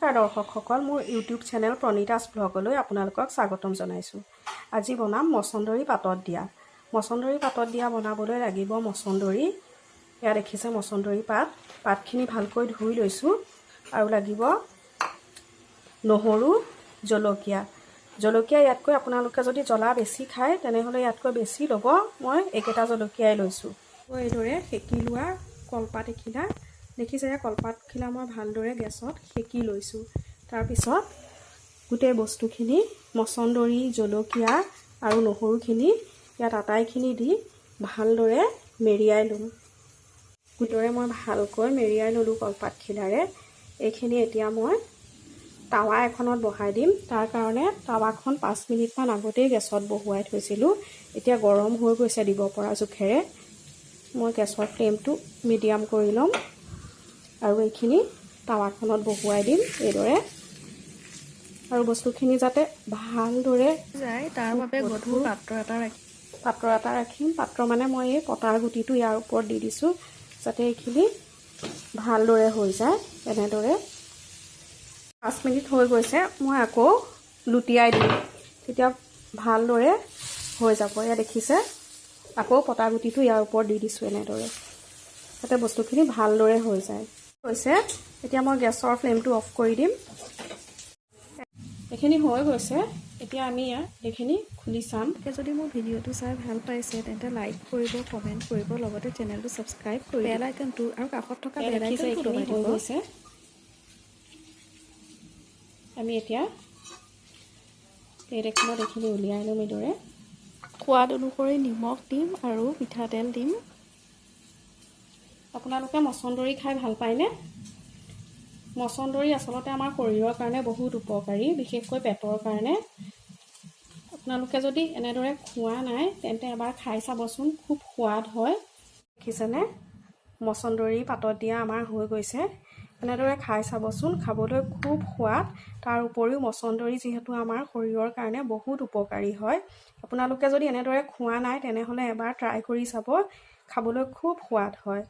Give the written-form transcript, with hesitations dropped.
দৰ্শকসকল মোৰ YouTube channel প্ৰণিতাজ ব্লগলৈ আপোনালোকক স্বাগতম জনাইছোঁ। আজি বনাম মছন্দৰী পাতত দিয়া। মছন্দৰী পাতত দিয়া বনাবলৈ লাগিব মছন্দৰী। এয়া দেখিছে মছন্দৰী পাতখিনি ভালকৈ ধুই লৈছোঁ। আৰু লাগিব নহৰু, জলকীয়া ইয়াতকৈ আপোনালোকে যদি জ্বলা বেছি খায় তেনেহ'লে ইয়াতকৈ বেছি ল'ব। মই একেটা জলকীয়াই লৈছোঁ। এইদৰে সেকি লোৱা কলপাত এখিলা দেখিছে, কলপাতখিলা মই ভালদৰে গেছত সেকি লৈছোঁ। তাৰপিছত গোটেই বস্তুখিনি মছন্দৰী, জলকীয়া আৰু নহৰুখিনি ইয়াত আটাইখিনি দি ভালদৰে মেৰিয়াই ল'ম। গোটেই মই ভালকৈ মেৰিয়াই ল'লোঁ কলপাতখিলাৰে। এইখিনি এতিয়া মই টাৱা এখনত বহাই দিম। তাৰ কাৰণে টাৱাখন 5 মিনিটমান আগতেই গেছত বহুৱাই থৈছিলোঁ। এতিয়া গৰম হৈ গৈছে দিব পৰা জোখেৰে। মই গেছৰ ফ্লেমটো মিডিয়াম কৰি ল'ম আৰু এইখিনি টাৱাখনত বহুৱাই দিম এইদৰে। আৰু বস্তুখিনি যাতে ভালদৰে যায় তাৰ বাবে গধুৰ পাত্ৰ এটা ৰাখিম। পাত্ৰ মানে মই এই পটাৰ গুটিটো ইয়াৰ ওপৰত দি দিছোঁ যাতে এইখিনি ভালদৰে হৈ যায়। এনেদৰে 5 মিনিট হৈ গৈছে, মই আকৌ লুটিয়াই দিম, তেতিয়া ভালদৰে হৈ যাব। এয়া দেখিছে, আকৌ পটাৰ গুটিটো ইয়াৰ ওপৰত দি দিছোঁ এনেদৰে যাতে বস্তুখিনি ভালদৰে হৈ যায়। এতিয়া মই গেছৰ ফ্লেমটো অফ কৰি দিম। এইখিনি হৈ গৈছে, এতিয়া আমি এইখিনি খুলি চাম। যদি মোৰ ভিডিঅ'টো চাই ভাল পাইছে তেন্তে লাইক কৰিব, কমেণ্ট কৰিব, লগতে চেনেলটো ছাবস্ক্ৰাইব কৰি বেল আইকনটো আৰু কাষত থকা বেল আইকনটো দবাই দিব। আমি এতিয়া প্লেট এখনত এইখিনি উলিয়াই ল'ম। এইদৰে সোৱাদ অনুসৰি নিমখ দিম আৰু মিঠাতেল দিম। আপোনালোকে মছন্দৰী খাই ভাল পায়নে? মছন্দৰী আচলতে আমাৰ শৰীৰৰ কাৰণে বহুত উপকাৰী, বিশেষকৈ পেটৰ কাৰণে। আপোনালোকে যদি এনেদৰে খোৱা নাই তেন্তে এবাৰ খাই চাবচোন, খুব সোৱাদ হয়। দেখিছেনে, মছন্দৰী পাতত দিয়া আমাৰ হৈ গৈছে। এনেদৰে খাই চাবচোন, খাবলৈ খুব সোৱাদ। তাৰ উপৰিও মছন্দৰী যিহেতু আমাৰ শৰীৰৰ কাৰণে বহুত উপকাৰী হয়। আপোনালোকে যদি এনেদৰে খোৱা নাই তেনেহ'লে এবাৰ ট্ৰাই কৰি চাব, খাবলৈ খুব সোৱাদ হয়।